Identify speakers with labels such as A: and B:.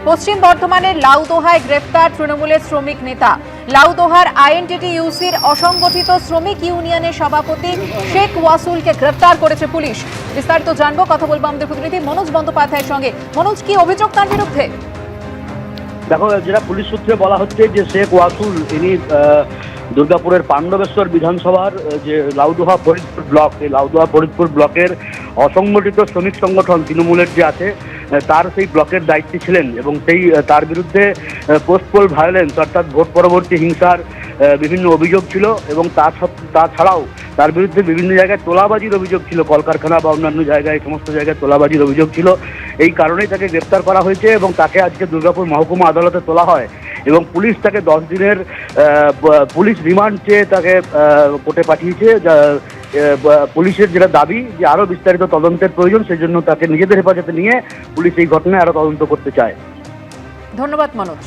A: পশ্চিম বর্ধমানের লাউদোহায় গ্রেফতার তৃণমূলের শ্রমিক নেতা। লাউদোহার আইএনটিটিইউসির অসংগঠিত শ্রমিক ইউনিয়নের সভাপতি শেখ ওয়াসুলকে গ্রেফতার করেছে পুলিশ। বিস্তারিত জানবো, কথা বলবো আমাদের প্রতিনিধি মনোজ বন্দ্যোপাধ্যায়ের সঙ্গে। মনোজ, কি অভিযোগ তার বিরুদ্ধে?
B: দেখো, যেটা পুলিশ সূত্রে বলা হচ্ছে যে শেখ ওয়াসুল ইনি দুর্গাপুরের পাণ্ডবেশ্বর বিধানসভার যে লাউদোহা ফরিদপুর ব্লক, এই লাউদোহা ফরিদপুর ব্লকের অসংগঠিত শ্রমিক সংগঠন তৃণমূলের যে আছে তার সেই ব্লকের দায়িত্বে ছিলেন এবং সেই তার বিরুদ্ধে পোস্ট পোল ভায়োলেন্স অর্থাৎ ভোট পরবর্তী হিংসার বিভিন্ন অভিযোগ ছিল এবং তাছাড়াও তার বিরুদ্ধে বিভিন্ন জায়গায় তোলাবাজির অভিযোগ ছিল, কলকারখানা বা অন্যান্য জায়গায় সমস্ত জায়গায় তোলাবাজির অভিযোগ ছিল। এই কারণেই তাকে গ্রেপ্তার করা হয়েছে এবং তাকে আজকে দুর্গাপুর মহকুমা আদালতে তোলা হয় এবং পুলিশ তাকে 10 দিনের পুলিশ রিমান্ড চেয়ে তাকে কোর্টে পাঠিয়েছে। পুলিশের যেটা দাবি যে আরও বিস্তারিত তদন্তের প্রয়োজন, সেই জন্য তাকে নিজেদের হেফাজতে নিয়ে পুলিশ এই ঘটনায় আরও তদন্ত করতে চায়।
A: ধন্যবাদ মনোজ।